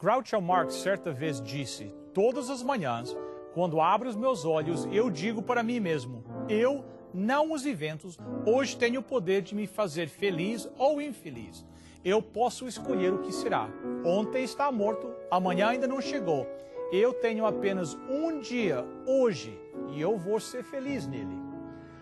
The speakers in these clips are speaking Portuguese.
Groucho Marx certa vez disse: todas as manhãs, quando abro os meus olhos, eu digo para mim mesmo: eu, não os eventos, hoje tenho o poder de me fazer feliz ou infeliz. Eu posso escolher o que será. Ontem está morto, amanhã ainda não chegou. Eu tenho apenas um dia, hoje, e eu vou ser feliz nele.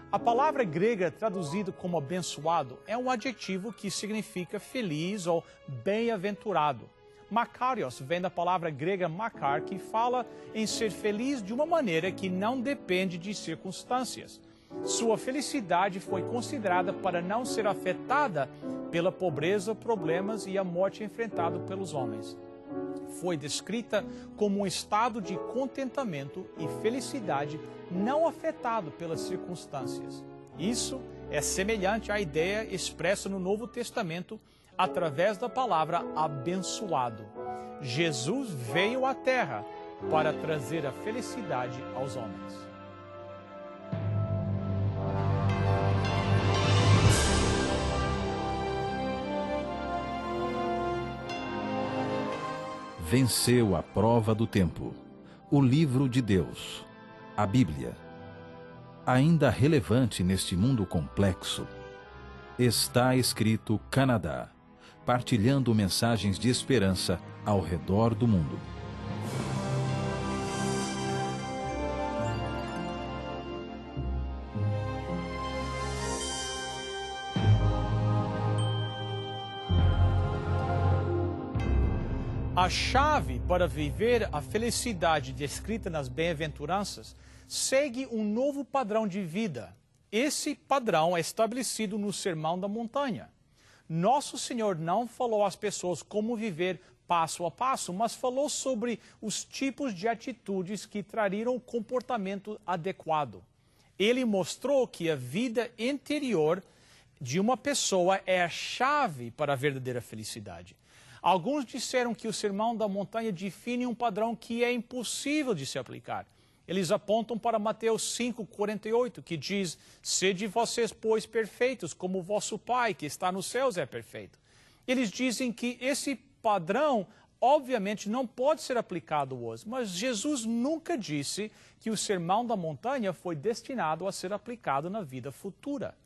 A palavra grega traduzida como abençoado é um adjetivo que significa feliz ou bem-aventurado. Makarios vem da palavra grega makar, que fala em ser feliz de uma maneira que não depende de circunstâncias. Sua felicidade foi considerada para não ser afetada pela pobreza, problemas e a morte enfrentada pelos homens. Foi descrita como um estado de contentamento e felicidade não afetado pelas circunstâncias. Isso é semelhante à ideia expressa no Novo Testamento através da palavra abençoado. Jesus veio à Terra para trazer a felicidade aos homens. Venceu a prova do tempo. O livro de Deus, a Bíblia. Ainda relevante neste mundo complexo, está escrito Canadá, partilhando mensagens de esperança ao redor do mundo. A chave para viver a felicidade descrita nas bem-aventuranças segue um novo padrão de vida. Esse padrão é estabelecido no Sermão da Montanha. Nosso Senhor não falou às pessoas como viver passo a passo, mas falou sobre os tipos de atitudes que trariam o comportamento adequado. Ele mostrou que a vida interior de uma pessoa é a chave para a verdadeira felicidade. Alguns disseram que o Sermão da Montanha define um padrão que é impossível de se aplicar. Eles apontam para Mateus 5:48, que diz: sede vocês, pois, perfeitos, como vosso Pai, que está nos céus, é perfeito. Eles dizem que esse padrão, obviamente, não pode ser aplicado hoje, mas Jesus nunca disse que o Sermão da Montanha foi destinado a ser aplicado na vida futura.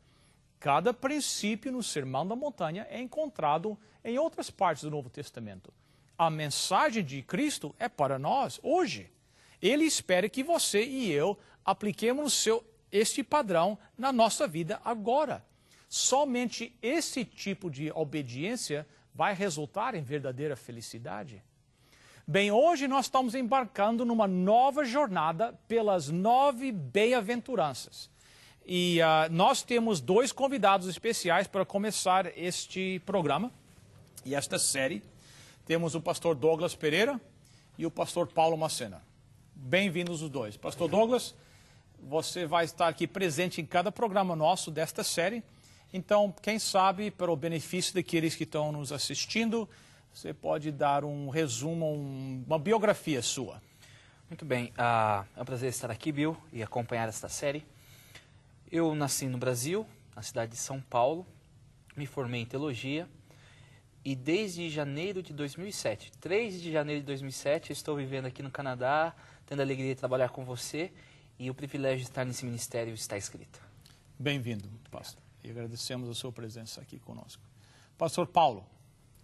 Cada princípio no Sermão da Montanha é encontrado em outras partes do Novo Testamento. A mensagem de Cristo é para nós hoje. Ele espera que você e eu apliquemos este padrão na nossa vida agora. Somente esse tipo de obediência vai resultar em verdadeira felicidade. Bem, hoje nós estamos embarcando numa nova jornada pelas 9 bem-aventuranças. E nós temos 2 convidados especiais para começar este programa e esta série. Temos o pastor Douglas Pereira e o pastor Paulo Macena. Bem-vindos os dois. Pastor Douglas, você vai estar aqui presente em cada programa nosso desta série. Então, quem sabe, para o benefício daqueles que estão nos assistindo, você pode dar um resumo, uma biografia sua. Muito bem. É um prazer estar aqui, Bill, e acompanhar esta série. Eu nasci no Brasil, na cidade de São Paulo, me formei em teologia e desde janeiro de 2007, 3 de janeiro de 2007, estou vivendo aqui no Canadá, tendo a alegria de trabalhar com você e o privilégio de estar nesse ministério está escrito. Bem-vindo, pastor. E agradecemos a sua presença aqui conosco. Pastor Paulo,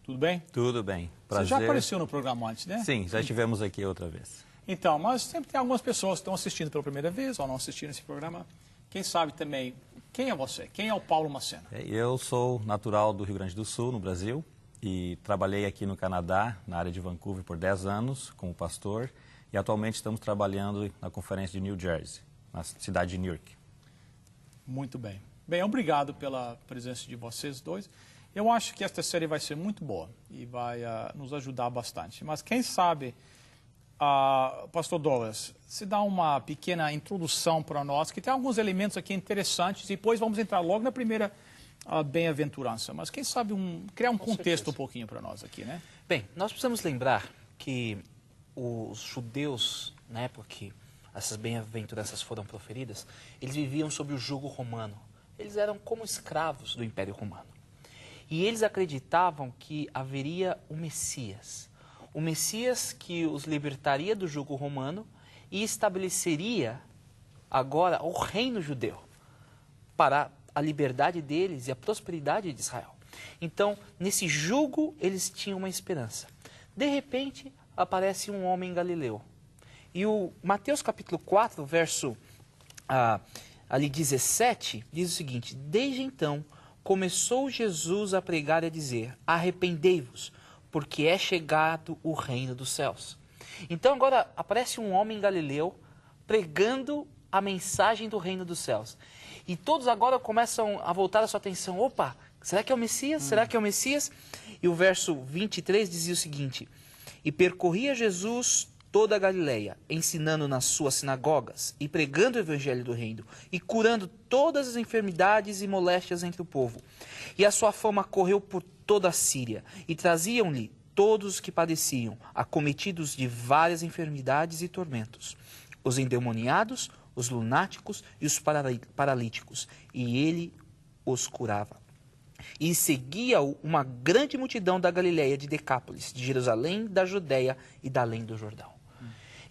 tudo bem? Tudo bem. Prazer. Você já apareceu no programa antes, né? Sim, já estivemos aqui outra vez. Então, mas sempre tem algumas pessoas que estão assistindo pela primeira vez ou não assistiram esse programa. Quem sabe também, quem é você? Quem é o Paulo Macena? Eu sou natural do Rio Grande do Sul, no Brasil, e trabalhei aqui no Canadá, na área de Vancouver, por 10 anos como pastor, e atualmente estamos trabalhando na conferência de New Jersey, na cidade de Newark. Muito bem. Bem, obrigado pela presença de vocês dois. Eu acho que esta série vai ser muito boa e vai nos ajudar bastante. Mas quem sabe, pastor Douglas, se dá uma pequena introdução para nós, que tem alguns elementos aqui interessantes, e depois vamos entrar logo na primeira bem-aventurança. Mas quem sabe criar um contexto um pouquinho para nós aqui, né? Bem, nós precisamos lembrar que os judeus, na época que essas bem-aventuranças foram proferidas, eles viviam sob o jugo romano. Eles eram como escravos do Império Romano. E eles acreditavam que haveria o Messias, O Messias que os libertaria do jugo romano e estabeleceria agora o reino judeu para a liberdade deles e a prosperidade de Israel. Então, nesse jugo, eles tinham uma esperança. De repente, aparece um homem galileu. E o Mateus capítulo 4, verso ali 17, diz o seguinte: desde então, começou Jesus a pregar e a dizer: arrependei-vos, porque é chegado o reino dos céus. Então agora aparece um homem galileu pregando a mensagem do reino dos céus. E todos agora começam a voltar a sua atenção. Opa, será que é o Messias? Será que é o Messias? E o verso 23 dizia o seguinte: e percorria Jesus toda a Galileia, ensinando nas suas sinagogas e pregando o evangelho do reino e curando todas as enfermidades e moléstias entre o povo. E a sua fama correu por toda a Síria e traziam-lhe todos os que padeciam, acometidos de várias enfermidades e tormentos, os endemoniados, os lunáticos e os paralíticos, e ele os curava. E seguia-o uma grande multidão da Galileia, de Decápolis, de Jerusalém, da Judéia e da além do Jordão.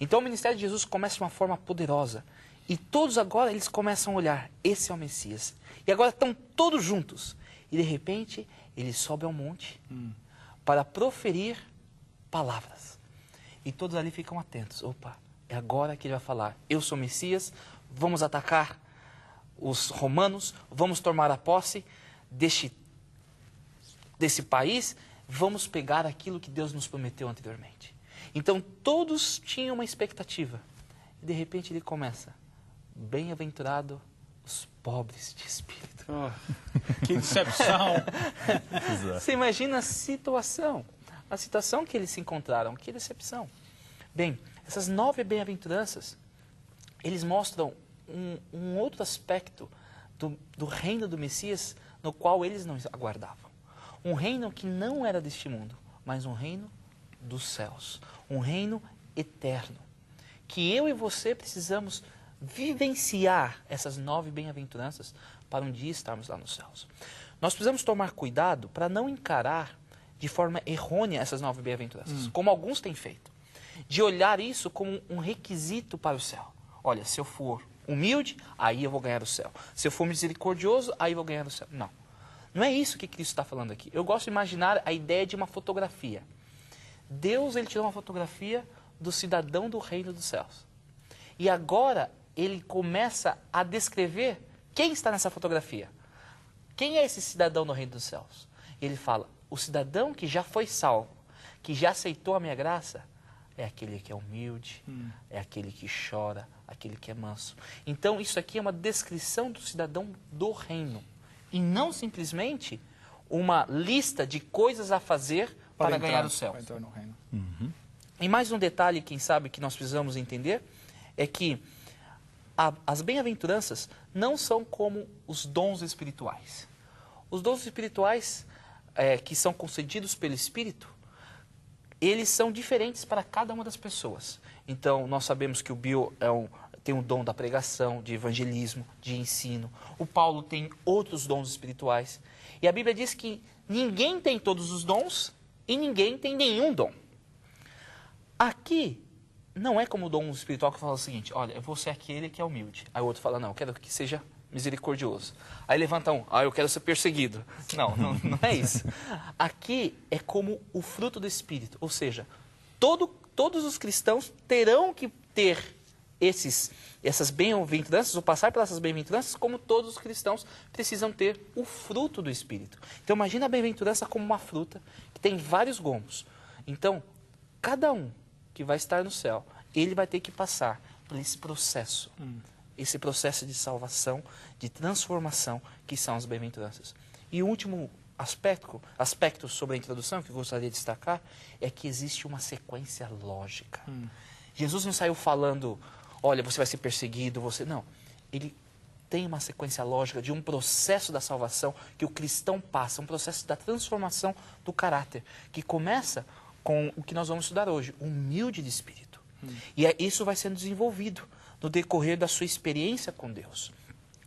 Então o ministério de Jesus começa de uma forma poderosa. E todos agora eles começam a olhar, esse é o Messias. E agora estão todos juntos. E de repente ele sobe ao monte para proferir palavras. E todos ali ficam atentos. Opa, é agora que ele vai falar: eu sou o Messias, vamos atacar os romanos, vamos tomar a posse desse país, vamos pegar aquilo que Deus nos prometeu anteriormente. Então todos tinham uma expectativa. E de repente ele começa: bem-aventurado os pobres de espírito. Oh, que decepção! Você imagina a situação que eles se encontraram, que decepção. Bem, essas 9 bem-aventuranças, eles mostram um outro aspecto do reino do Messias, no qual eles não aguardavam. Um reino que não era deste mundo, mas um reino dos céus. Um reino eterno. Que eu e você precisamos vivenciar essas 9 bem-aventuranças para um dia estarmos lá nos céus. Nós precisamos tomar cuidado para não encarar de forma errônea essas 9 bem-aventuranças, como alguns têm feito. De olhar isso como um requisito para o céu. Olha, se eu for humilde, aí eu vou ganhar o céu. Se eu for misericordioso, aí eu vou ganhar o céu. Não. Não é isso que Cristo está falando aqui. Eu gosto de imaginar a ideia de uma fotografia. Deus, ele tirou uma fotografia do cidadão do reino dos céus. E agora ele começa a descrever quem está nessa fotografia. Quem é esse cidadão do reino dos céus? E ele fala: o cidadão que já foi salvo, que já aceitou a minha graça, é aquele que é humilde, é aquele que chora, aquele que é manso. Então isso aqui é uma descrição do cidadão do reino. E não simplesmente uma lista de coisas a fazer para ganhar o céu. No reino. E mais um detalhe, quem sabe, que nós precisamos entender, é que as bem-aventuranças não são como os dons espirituais. Os dons espirituais que são concedidos pelo Espírito, eles são diferentes para cada uma das pessoas. Então, nós sabemos que o Bill tem um dom da pregação, de evangelismo, de ensino. O Paulo tem outros dons espirituais. E a Bíblia diz que ninguém tem todos os dons e ninguém tem nenhum dom. Aqui, não é como o dom espiritual que fala o seguinte: olha, eu vou ser aquele que é humilde. Aí o outro fala: não, eu quero que seja misericordioso. Aí levanta um: eu quero ser perseguido. Não é isso. Aqui é como o fruto do Espírito. Ou seja, todos os cristãos terão que ter essas bem-aventuranças, ou passar pelas bem-aventuranças, como todos os cristãos precisam ter o fruto do Espírito. Então imagina a bem-aventurança como uma fruta que tem vários gomos. Então, cada um que vai estar no céu, ele vai ter que passar por esse processo. Esse processo de salvação, de transformação, que são as bem-aventuranças. E o último aspecto sobre a introdução que eu gostaria de destacar é que existe uma sequência lógica. Jesus não saiu falando: olha, você vai ser perseguido, não. Ele tem uma sequência lógica de um processo da salvação que o cristão passa, um processo da transformação do caráter, que começa com o que nós vamos estudar hoje, humilde de espírito. E isso vai sendo desenvolvido no decorrer da sua experiência com Deus.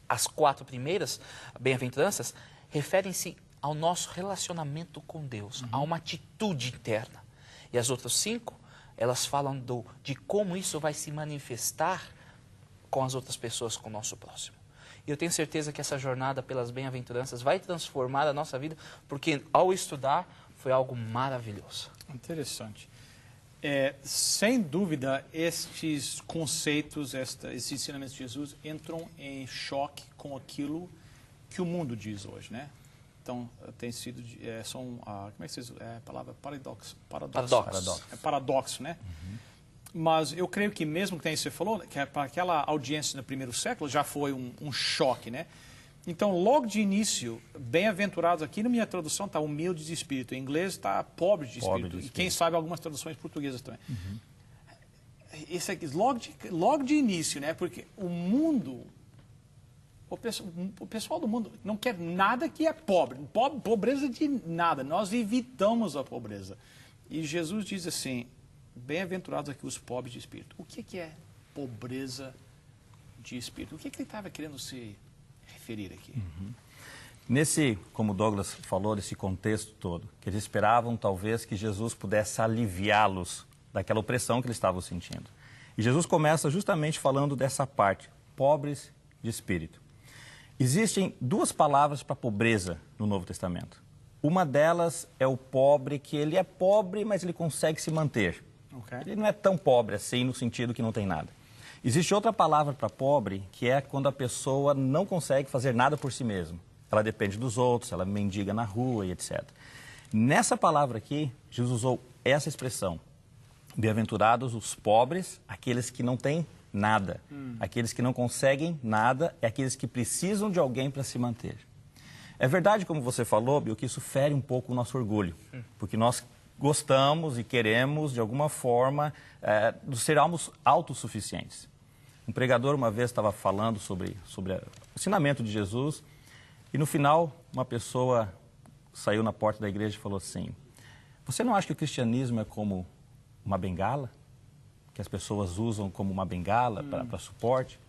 As 4 primeiras bem-aventuranças referem-se ao nosso relacionamento com Deus, a uma atitude interna. E as outras 5, elas falam de como isso vai se manifestar com as outras pessoas, com o nosso próximo. E eu tenho certeza que essa jornada pelas bem-aventuranças vai transformar a nossa vida, porque ao estudar foi algo maravilhoso. Interessante. Sem dúvida, estes conceitos, esses ensinamentos de Jesus entram em choque com aquilo que o mundo diz hoje, né? Então, tem sido, como é que se diz? A palavra paradoxo. É paradoxo, né? Mas eu creio que mesmo que você falou, que para aquela audiência no primeiro século já foi um choque, né? Então, logo de início, bem-aventurados, aqui na minha tradução está humilde de espírito, em inglês está pobre de espírito, e quem sabe algumas traduções portuguesas também. Isso aqui, logo de início, né? Porque o mundo, o pessoal do mundo não quer nada que é pobre, pobreza de nada, nós evitamos a pobreza. E Jesus diz assim, bem-aventurados aqui os pobres de espírito. O que é pobreza de espírito? O que ele estava querendo se referir aqui? Nesse, como o Douglas falou, desse contexto todo, que eles esperavam talvez que Jesus pudesse aliviá-los daquela opressão que eles estavam sentindo. E Jesus começa justamente falando dessa parte, pobres de espírito. Existem 2 palavras para pobreza no Novo Testamento. Uma delas é o pobre, que ele é pobre, mas ele consegue se manter. Ele não é tão pobre assim, no sentido que não tem nada. Existe outra palavra para pobre, que é quando a pessoa não consegue fazer nada por si mesma. Ela depende dos outros, ela mendiga na rua e etc. Nessa palavra aqui, Jesus usou essa expressão. Bem-aventurados os pobres, aqueles que não têm nada. Aqueles que não conseguem nada, é aqueles que precisam de alguém para se manter. É verdade, como você falou, Bill, que isso fere um pouco o nosso orgulho. Porque nós gostamos e queremos, de alguma forma, sermos autossuficientes. Um pregador uma vez estava falando sobre o ensinamento de Jesus e no final uma pessoa saiu na porta da igreja e falou assim, você não acha que o cristianismo é como uma bengala? Que as pessoas usam como uma bengala para suporte?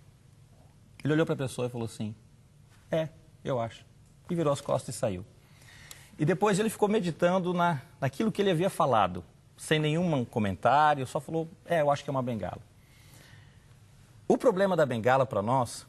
Ele olhou para a pessoa e falou assim, eu acho. E virou as costas e saiu. E depois ele ficou meditando naquilo que ele havia falado, sem nenhum comentário, só falou, eu acho que é uma bengala. O problema da bengala para nós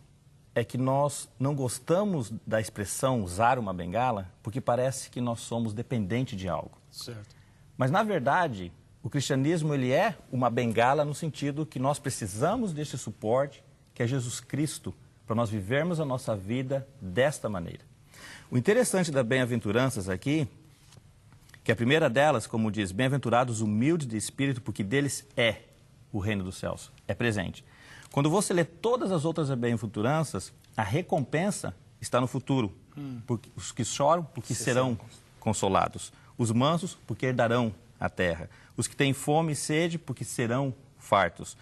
é que nós não gostamos da expressão usar uma bengala porque parece que nós somos dependentes de algo. Certo. Mas, na verdade, o cristianismo ele é uma bengala no sentido que nós precisamos desse suporte, que é Jesus Cristo, para nós vivermos a nossa vida desta maneira. O interessante das bem-aventuranças aqui, que a primeira delas, como diz, bem-aventurados humildes de espírito, porque deles é o reino dos céus, é presente. Quando você lê todas as outras bem-aventuranças, a recompensa está no futuro. Porque os que choram, porque serão consolados. Os mansos, porque herdarão a terra. Os que têm fome e sede, porque serão fartos.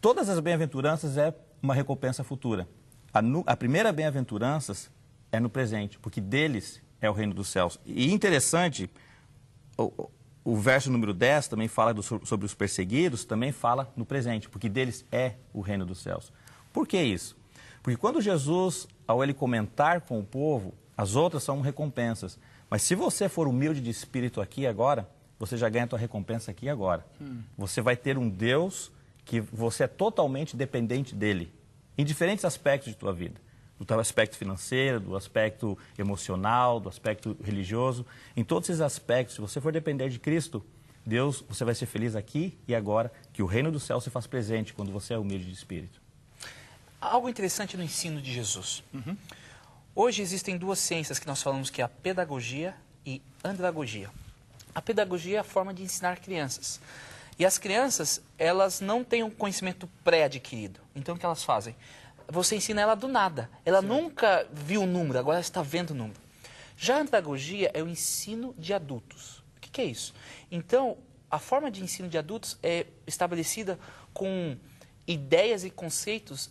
Todas as bem-aventuranças é uma recompensa futura. A primeira bem-aventuranças é no presente, porque deles é o reino dos céus. E interessante, o verso número 10 também fala sobre os perseguidos, também fala no presente, porque deles é o reino dos céus. Por que isso? Porque quando Jesus, ao ele comentar com o povo, as outras são recompensas. Mas se você for humilde de espírito aqui agora, você já ganha a tua recompensa aqui agora. Você vai ter um Deus que você é totalmente dependente dele, em diferentes aspectos de tua vida. Do teu aspecto financeiro, do aspecto emocional, do aspecto religioso. Em todos esses aspectos, se você for depender de Cristo, Deus, você vai ser feliz aqui e agora, que o reino do céu se faz presente quando você é humilde de espírito. Algo interessante no ensino de Jesus. Hoje existem 2 ciências que nós falamos que é a pedagogia e andragogia. A pedagogia é a forma de ensinar crianças. E as crianças, elas não têm um conhecimento pré-adquirido. Então, o que elas fazem? Você ensina ela do nada. Ela nunca viu o número, agora ela está vendo o número. Já a andragogia é o ensino de adultos. O que é isso? Então, a forma de ensino de adultos é estabelecida com ideias e conceitos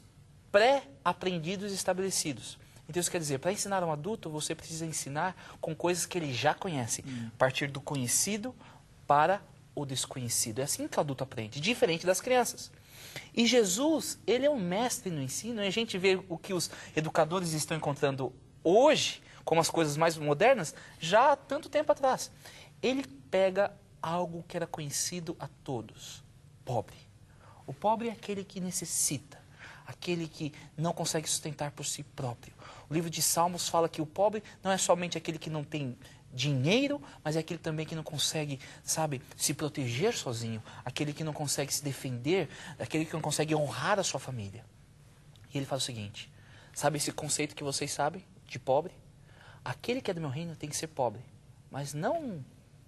pré-aprendidos e estabelecidos. Então, isso quer dizer, para ensinar um adulto, você precisa ensinar com coisas que ele já conhece. Partir do conhecido para o desconhecido. É assim que o adulto aprende, diferente das crianças. E Jesus, ele é um mestre no ensino, e a gente vê o que os educadores estão encontrando hoje, como as coisas mais modernas, já há tanto tempo atrás. Ele pega algo que era conhecido a todos: pobre. O pobre é aquele que necessita, aquele que não consegue sustentar por si próprio. O livro de Salmos fala que o pobre não é somente aquele que não tem dinheiro, mas é aquele também que não consegue, sabe, se proteger sozinho, aquele que não consegue se defender, aquele que não consegue honrar a sua família. E ele fala o seguinte: sabe esse conceito que vocês sabem de pobre? Aquele que é do meu reino tem que ser pobre, mas não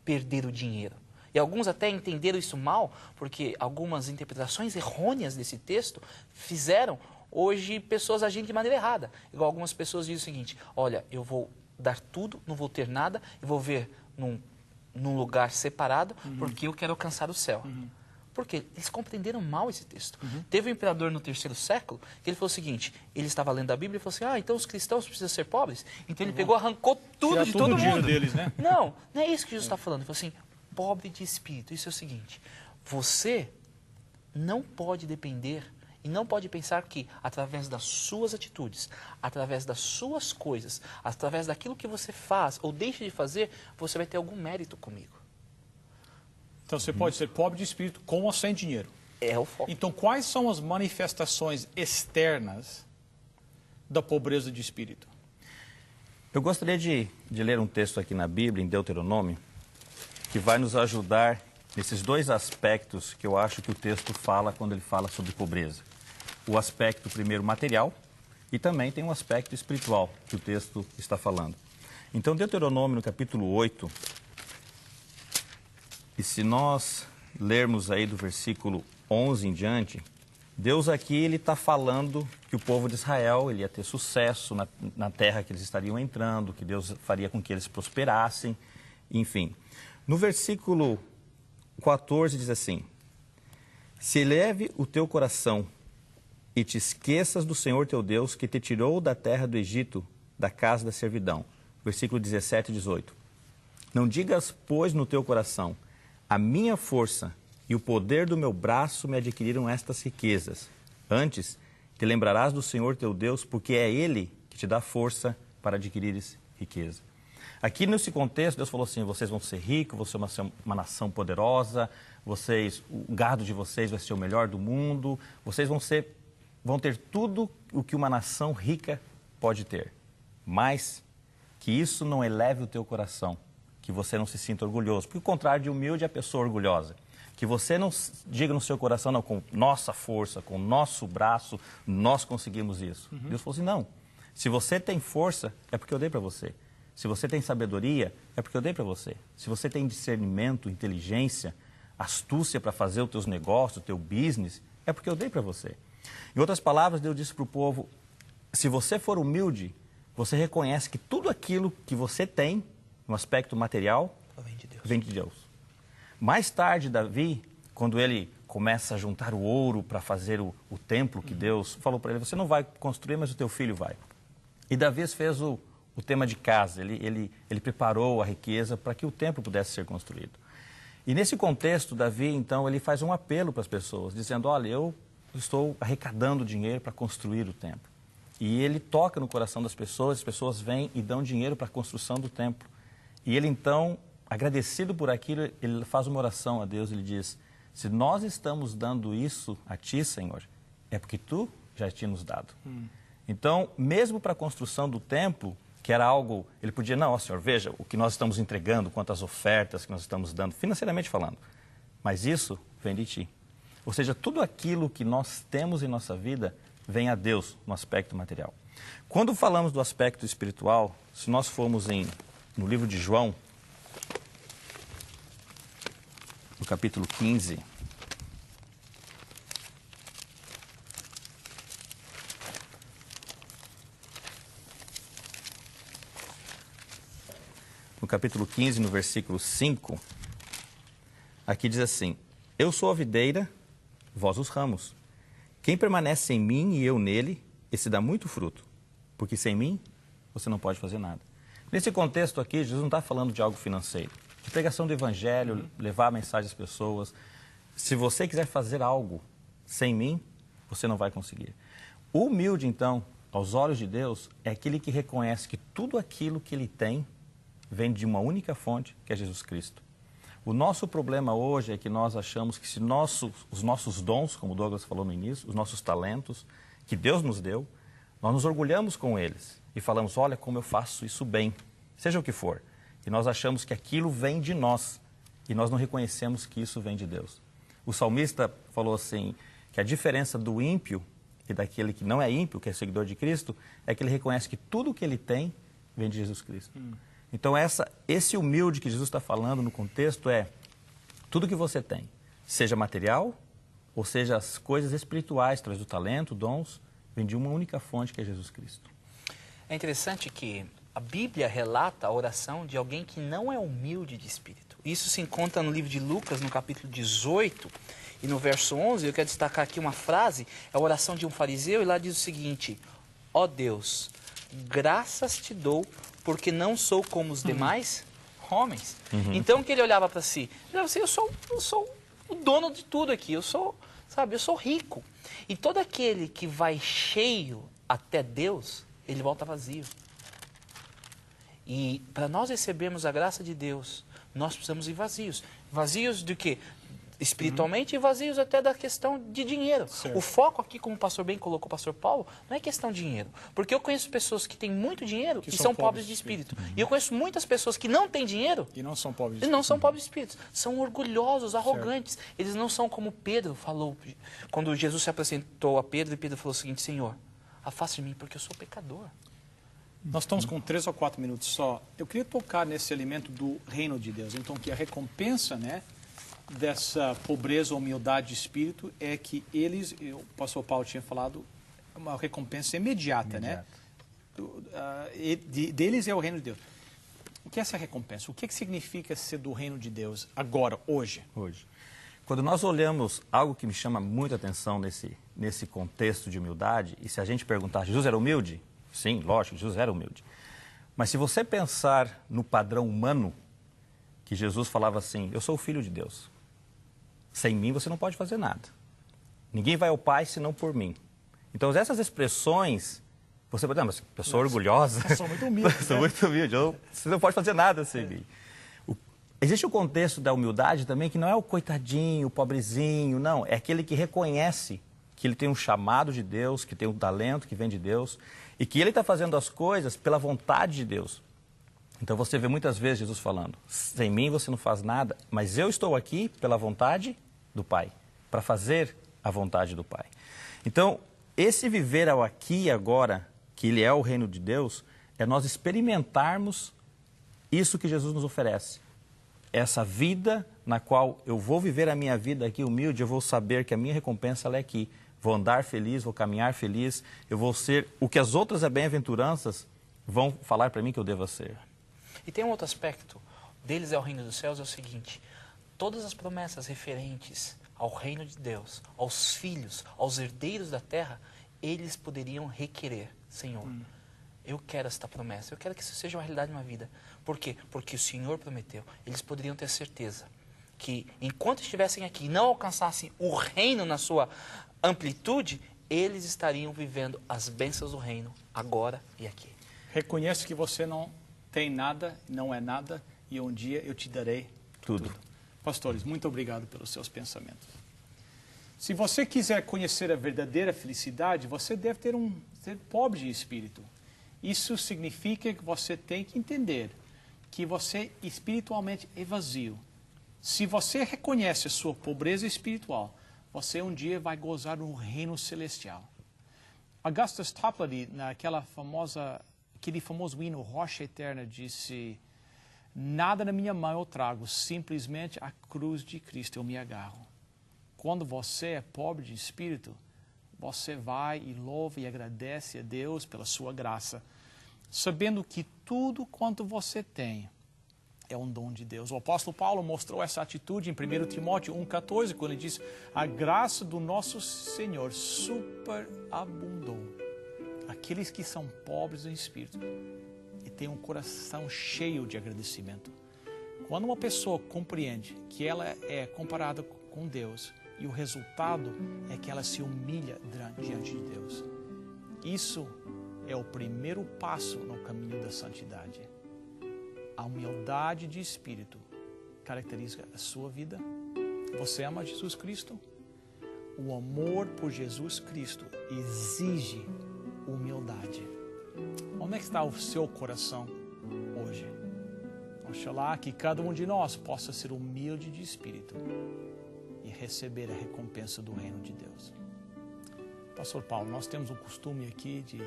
perder o dinheiro. E alguns até entenderam isso mal, porque algumas interpretações errôneas desse texto fizeram hoje pessoas agirem de maneira errada. Igual algumas pessoas dizem o seguinte: olha, eu vou dar tudo, não vou ter nada, eu vou ver num lugar separado, porque eu quero alcançar o céu. Porque eles compreenderam mal esse texto. Teve um imperador no 3º século que ele falou o seguinte: ele estava lendo a Bíblia e falou assim: então os cristãos precisam ser pobres? Então ele pegou, arrancou tudo Tirar de todo todo o dinheiro mundo. deles, né? Não é isso que Jesus está falando. Ele falou assim: pobre de espírito. Isso é o seguinte: você não pode depender e não pode pensar que através das suas atitudes, através das suas coisas, através daquilo que você faz ou deixa de fazer, você vai ter algum mérito comigo. Então você pode ser pobre de espírito com ou sem dinheiro. É o foco. Então quais são as manifestações externas da pobreza de espírito? Eu gostaria de ler um texto aqui na Bíblia, em Deuteronômio, que vai nos ajudar nesses dois aspectos que eu acho que o texto fala quando ele fala sobre pobreza. O aspecto, primeiro, material, e também tem um aspecto espiritual que o texto está falando. Então, Deuteronômio, no capítulo 8, e se nós lermos aí do versículo 11 em diante, Deus aqui ele está falando que o povo de Israel ele ia ter sucesso na terra que eles estariam entrando, que Deus faria com que eles prosperassem, enfim. No versículo 14 diz assim: se eleve o teu coração e te esqueças do Senhor teu Deus, que te tirou da terra do Egito, da casa da servidão. Versículo 17 e 18. Não digas, pois, no teu coração: a minha força e o poder do meu braço me adquiriram estas riquezas. Antes, te lembrarás do Senhor teu Deus, porque é Ele que te dá força para adquirires riqueza. Aqui nesse contexto, Deus falou assim: vocês vão ser ricos, vão ser uma nação poderosa, o gado de vocês vai ser o melhor do mundo, vocês vão ter tudo o que uma nação rica pode ter. Mas que isso não eleve o teu coração, que você não se sinta orgulhoso. Porque o contrário de humilde é a pessoa orgulhosa. Que você não diga no seu coração: não, com nossa força, com nosso braço, nós conseguimos isso. Deus falou assim: não, se você tem força, é porque eu dei para você. Se você tem sabedoria, é porque eu dei para você. Se você tem discernimento, inteligência, astúcia para fazer os teus negócios, o teu business, é porque eu dei para você. Em outras palavras, Deus disse para o povo: se você for humilde, você reconhece que tudo aquilo que você tem, no aspecto material, vem de Deus. Mais tarde, Davi, quando ele começa a juntar o ouro para fazer o templo que Deus falou para ele: você não vai construir, mas o teu filho vai. E Davi fez o tema de casa, ele preparou a riqueza para que o templo pudesse ser construído. E nesse contexto, Davi, então, ele faz um apelo para as pessoas, dizendo: olha, eu estou arrecadando dinheiro para construir o templo. E ele toca no coração das pessoas, as pessoas vêm e dão dinheiro para a construção do templo. E ele, então, agradecido por aquilo, ele faz uma oração a Deus, ele diz: se nós estamos dando isso a ti, Senhor, é porque tu já tinha nos dado. Então, mesmo para a construção do templo, que era algo, ele podia: não, ó Senhor, veja o que nós estamos entregando, quantas ofertas que nós estamos dando, financeiramente falando. Mas isso vem de ti. Ou seja, tudo aquilo que nós temos em nossa vida vem a Deus no aspecto material. Quando falamos do aspecto espiritual, se nós formos no livro de João, no capítulo 15, no capítulo 15, no versículo 5, aqui diz assim: eu sou a videira, vós os ramos. Quem permanece em mim e eu nele, esse dá muito fruto, porque sem mim você não pode fazer nada. Nesse contexto aqui, Jesus não está falando de algo financeiro, de pregação do evangelho, levar a mensagem às pessoas. Se você quiser fazer algo sem mim, você não vai conseguir. O humilde, então, aos olhos de Deus, é aquele que reconhece que tudo aquilo que ele tem vem de uma única fonte, que é Jesus Cristo. O nosso problema hoje é que nós achamos que se os nossos dons, como o Douglas falou no início, os nossos talentos que Deus nos deu, nós nos orgulhamos com eles e falamos, olha como eu faço isso bem, seja o que for. E nós achamos que aquilo vem de nós e nós não reconhecemos que isso vem de Deus. O salmista falou assim, que a diferença do ímpio e daquele que não é ímpio, que é seguidor de Cristo, é que ele reconhece que tudo o que ele tem vem de Jesus Cristo. Então esse humilde que Jesus está falando no contexto é tudo que você tem, seja material ou seja as coisas espirituais, através do talento, dons, vem de uma única fonte que é Jesus Cristo. É interessante que a Bíblia relata a oração de alguém que não é humilde de espírito. Isso se encontra no livro de Lucas, no capítulo 18 e no verso 11. Eu quero destacar aqui uma frase, é a oração de um fariseu, e lá diz o seguinte: ó Deus, graças te dou, porque não sou como os demais homens. Então, que ele olhava para si, ele olhava assim, eu sou o dono de tudo aqui, eu sou rico. E todo aquele que vai cheio até Deus, ele volta vazio. E para nós recebermos a graça de Deus, nós precisamos ir vazios. Vazios do quê? Espiritualmente, e vazios até da questão de dinheiro. Certo. O foco aqui, como o pastor bem colocou, o pastor Paulo, não é questão de dinheiro. Porque eu conheço pessoas que têm muito dinheiro e são pobres de espírito. E eu conheço muitas pessoas que não têm dinheiro E não são pobres. e não são pobres de espírito. São orgulhosos, arrogantes. Eles não são como Pedro falou. Quando Jesus se apresentou a Pedro, e Pedro falou o seguinte: Senhor, afaste de mim porque eu sou pecador. Nós estamos com 3 ou 4 minutos só. Eu queria tocar nesse elemento do reino de Deus. Então, que a recompensa, né, dessa pobreza ou humildade de espírito é que eles, o pastor Paulo tinha falado, uma recompensa imediata, né? Deles é o reino de Deus. O que é essa recompensa? O que significa ser do reino de Deus agora, hoje? Hoje. Quando nós olhamos algo que me chama muita atenção nesse contexto de humildade, e se a gente perguntar, Jesus era humilde? Sim, lógico, Jesus era humilde. Mas se você pensar no padrão humano, que Jesus falava assim, eu sou o Filho de Deus. Sem mim você não pode fazer nada. Ninguém vai ao Pai senão por mim. Então essas expressões, você pode dizer, mas pessoa orgulhosa. Eu sou muito humilde. Sou muito humilde, você não pode fazer nada sem mim. Existe o contexto da humildade também, que não é o coitadinho, o pobrezinho, não. É aquele que reconhece que ele tem um chamado de Deus, que tem um talento que vem de Deus, e que ele está fazendo as coisas pela vontade de Deus. Então você vê muitas vezes Jesus falando, sem mim você não faz nada, mas eu estou aqui pela vontade do Pai, para fazer a vontade do Pai. Então, esse viver ao aqui e agora, que ele é o reino de Deus, é nós experimentarmos isso que Jesus nos oferece. Essa vida na qual eu vou viver a minha vida aqui humilde, eu vou saber que a minha recompensa ela é aqui. Vou andar feliz, vou caminhar feliz, eu vou ser o que as outras bem-aventuranças vão falar para mim que eu devo ser. E tem um outro aspecto, deles é o reino dos céus, é o seguinte: todas as promessas referentes ao reino de Deus, aos filhos, aos herdeiros da terra, eles poderiam requerer, Senhor, eu quero esta promessa, eu quero que isso seja uma realidade na minha vida. Por quê? Porque o Senhor prometeu. Eles poderiam ter certeza que enquanto estivessem aqui e não alcançassem o reino na sua amplitude, eles estariam vivendo as bênçãos do reino agora e aqui. Reconheça que você não tem nada, não é nada, e um dia eu te darei tudo. Pastores, muito obrigado pelos seus pensamentos. Se você quiser conhecer a verdadeira felicidade, você deve ser pobre de espírito. Isso significa que você tem que entender que você espiritualmente é vazio. Se você reconhece a sua pobreza espiritual, você um dia vai gozar do reino celestial. Augustus Toplady, aquele famoso hino Rocha Eterna, disse: nada na minha mão eu trago, simplesmente a cruz de Cristo eu me agarro. Quando você é pobre de espírito, você vai e louva e agradece a Deus pela sua graça, sabendo que tudo quanto você tem é um dom de Deus. O apóstolo Paulo mostrou essa atitude em 1 Timóteo 1,14, quando ele diz: a graça do nosso Senhor superabundou. Aqueles que são pobres em espírito e têm um coração cheio de agradecimento. Quando uma pessoa compreende que ela é comparada com Deus e o resultado é que ela se humilha diante de Deus, isso é o primeiro passo no caminho da santidade. A humildade de espírito caracteriza a sua vida? Você ama Jesus Cristo? O amor por Jesus Cristo exige humildade. Onde é que está o seu coração hoje? Oxalá que cada um de nós possa ser humilde de espírito e receber a recompensa do reino de Deus. Pastor Paulo, nós temos o costume aqui de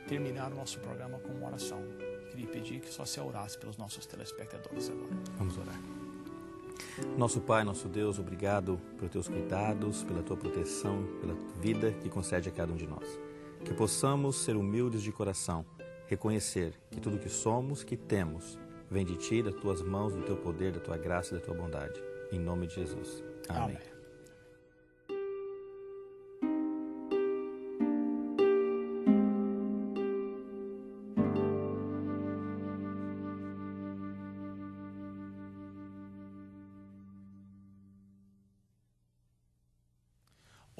terminar o nosso programa com uma oração. Queria pedir que só se orasse pelos nossos telespectadores agora. Vamos orar. Nosso Pai, nosso Deus, obrigado pelos teus cuidados, pela tua proteção, pela vida que concede a cada um de nós. Que possamos ser humildes de coração, reconhecer que tudo que somos, que temos, vem de ti, das tuas mãos, do teu poder, da tua graça e da tua bondade. Em nome de Jesus. Amém. Amém.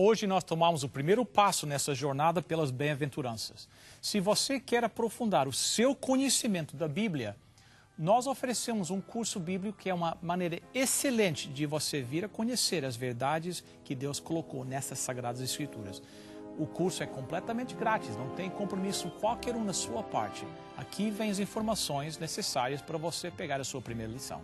Hoje nós tomamos o primeiro passo nessa jornada pelas bem-aventuranças. Se você quer aprofundar o seu conhecimento da Bíblia, nós oferecemos um curso bíblico que é uma maneira excelente de você vir a conhecer as verdades que Deus colocou nessas Sagradas Escrituras. O curso é completamente grátis, não tem compromisso qualquer um na sua parte. Aqui vem as informações necessárias para você pegar a sua primeira lição.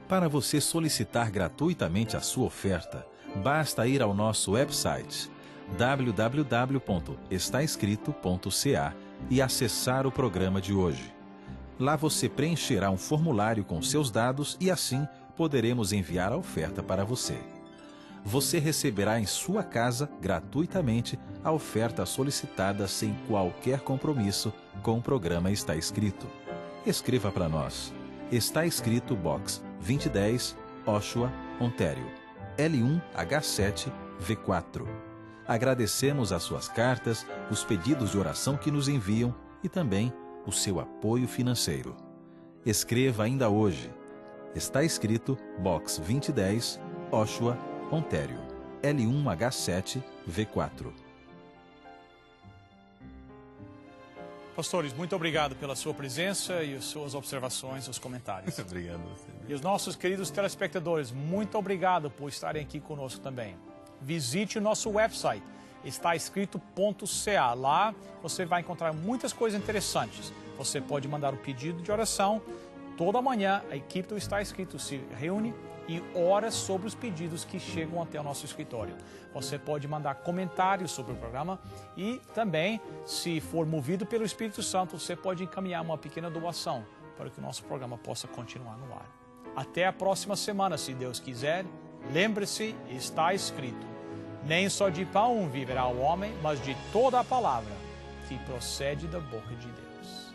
Para você solicitar gratuitamente a sua oferta, basta ir ao nosso website www.estaescrito.ca e acessar o programa de hoje. Lá você preencherá um formulário com seus dados e assim poderemos enviar a oferta para você. Você receberá em sua casa gratuitamente a oferta solicitada sem qualquer compromisso com o programa Está Escrito. Escreva para nós. Está Escrito Box 2010, Oshawa, Ontário. L1H7V4. Agradecemos as suas cartas, os pedidos de oração que nos enviam e também o seu apoio financeiro. Escreva ainda hoje. Está Escrito Box 2010, Oshawa, Ontário. L1H7V4. Pastores, muito obrigado pela sua presença e as suas observações, os comentários. Obrigado a você. E os nossos queridos telespectadores, muito obrigado por estarem aqui conosco também. Visite o nosso website, estaescrito.ca. Lá você vai encontrar muitas coisas interessantes. Você pode mandar um pedido de oração. Toda manhã a equipe do Está Escrito se reúne e ora sobre os pedidos que chegam até o nosso escritório. Você pode mandar comentários sobre o programa e também, se for movido pelo Espírito Santo, você pode encaminhar uma pequena doação para que o nosso programa possa continuar no ar. Até a próxima semana, se Deus quiser. Lembre-se, está escrito: nem só de pão viverá o homem, mas de toda a palavra que procede da boca de Deus.